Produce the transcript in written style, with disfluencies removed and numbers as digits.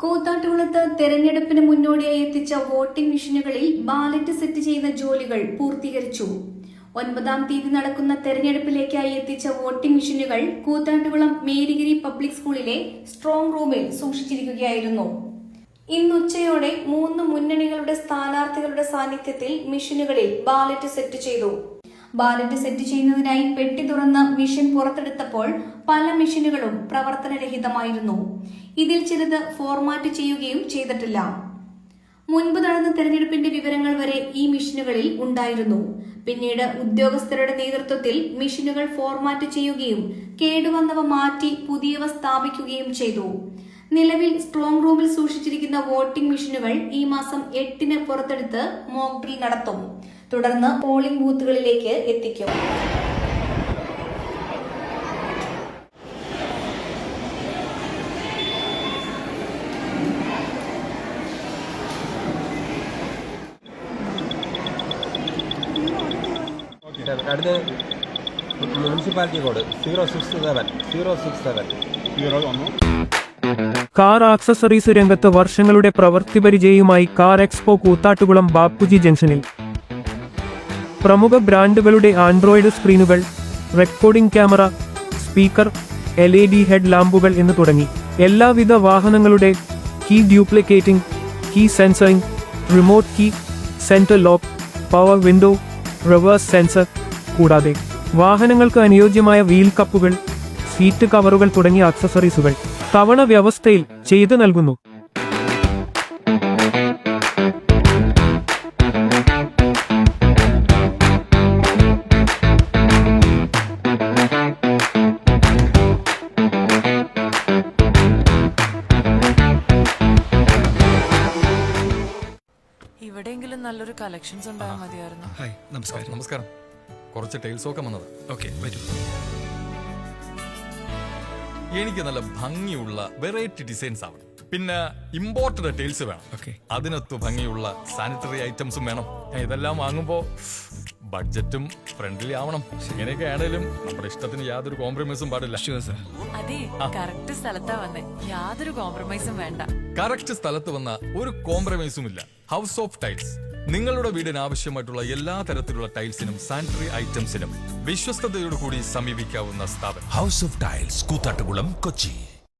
കൂത്താട്ടുകുളത്ത് തെരഞ്ഞെടുപ്പിന് മുന്നോടിയായി എത്തിച്ച വോട്ടിംഗ് മെഷീനുകളിൽ ബാലറ്റ് സെറ്റ് ചെയ്യുന്ന ജോലികൾ പൂർത്തീകരിച്ചു. 9-ാം തീയതി നടക്കുന്ന തെരഞ്ഞെടുപ്പിലേക്കായി എത്തിച്ച വോട്ടിംഗ് മെഷീനുകൾ കൂത്താട്ടുകുളം മേരിഗിരി പബ്ലിക് സ്കൂളിലെ സ്ട്രോങ് റൂമിൽ സൂക്ഷിച്ചിരിക്കുകയായിരുന്നു. ഇന്നുച്ചയോടെ 3 മുന്നണികളുടെ സ്ഥാനാർത്ഥികളുടെ സാന്നിധ്യത്തിൽ മെഷീനുകളിൽ ബാലറ്റ് സെറ്റ് ചെയ്തു. ബാലറ്റ് സെറ്റ് ചെയ്യുന്നതിനായി പെട്ടി തുറന്ന് മെഷീൻ പുറത്തെടുത്തപ്പോൾ പല മെഷീനുകളും പ്രവർത്തനരഹിതമായിരുന്നു. ഇതിൽ ചിലത് ഫോർമാറ്റ് ചെയ്യുകയും ചെയ്തിട്ടില്ല. മുൻപ് നടന്ന തെരഞ്ഞെടുപ്പിന്റെ വിവരങ്ങൾ വരെ ഈ മെഷീനുകളിൽ ഉണ്ടായിരുന്നു. പിന്നീട് ഉദ്യോഗസ്ഥരുടെ നേതൃത്വത്തിൽ മെഷീനുകൾ ഫോർമാറ്റ് ചെയ്യുകയും കേടുവന്നവ മാറ്റി പുതിയവ സ്ഥാപിക്കുകയും ചെയ്തു. നിലവിൽ സ്ട്രോങ് റൂമിൽ സൂക്ഷിച്ചിരിക്കുന്ന വോട്ടിംഗ് മെഷീനുകൾ ഈ മാസം 8-ന് പുറത്തെടുത്ത് മോക്ക് ഡ്രിൽ നടത്തും. തുടർന്ന് പോളിംഗ് ബൂത്തുകളിലേക്ക് എത്തിക്കും. അടുത്ത മുനിസിപ്പാലിറ്റി കോഡ് 067. കാർ ആക്സസറീസ് രംഗത്ത് വർഷങ്ങളുടെ പ്രവൃത്തി പരിചയവുമായി കാർ എക്സ്പോ കൂത്താട്ടുകുളം ബാപ്പുജി ജംഗ്ഷനിൽ പ്രമുഖ ബ്രാൻഡുകളുടെ ആൻഡ്രോയിഡ് സ്ക്രീനുകൾ, recording camera, speaker, LED head ലാമ്പുകൾ എന്ന് തുടങ്ങി എല്ലാവിധ വാഹനങ്ങളുടെ key duplicating, key sensoring, remote key, centre lock, power window, reverse sensor, കൂടാതെ വാഹനങ്ങൾക്ക് അനുയോജ്യമായ വീൽ കപ്പുകൾ, സീറ്റ് കവറുകൾ തുടങ്ങിയ ആക്സസറീസുകൾ തവണ വ്യവസ്ഥയിൽ ചെയ്തു നൽകുന്നു. ഇവിടെയെങ്കിലും നല്ലൊരു കളക്ഷൻസ് ഉണ്ടായാൽ മതിയായിരുന്നു. ഹായ്, നമസ്കാരം. നമസ്കാരം. കുറച്ച് ടൈൽസ് ഒക്കെ വന്നത്. ഓക്കെ, വരൂ. എനിക്ക് നല്ല ഭംഗിയുള്ള വെറൈറ്റി ഡിസൈൻസ് ആവണം. പിന്നെ ഇമ്പോർട്ടഡ് ടൈൽസ് വേണം. ഓക്കെ. അതിനൊത്ത് ഭംഗിയുള്ള സാനിറ്ററി ഐറ്റംസും വേണം. ഇതെല്ലാം വാങ്ങുമ്പോ ബഡ്ജറ്റും ഫ്രണ്ട്ലി ആവണം. ഇങ്ങനെയൊക്കെ ആണെങ്കിലും നമ്മുടെ ഇഷ്ടത്തിന് യാതൊരു കോംപ്രമൈസും പാടില്ല. അതെ, കറക്റ്റ് സ്ഥലത്താ വന്നേ. യാതൊരു കോംപ്രമൈസും വേണ്ട. കറക്റ്റ് സ്ഥലത്ത് വന്ന ഒരു കോംപ്രമൈസും ഇല്ല. ഹൗസ് ഓഫ് ടൈൽസ് നിങ്ങളുടെ വീടിന് ആവശ്യമായിട്ടുള്ള എല്ലാ തരത്തിലുള്ള ടൈൽസിനും സാനിറ്ററി ഐറ്റംസിനും വിശ്വസ്തയോടുകൂടി സമീപിക്കാവുന്ന സ്ഥാപനം. House of tiles, Koothattukulam, Kochi.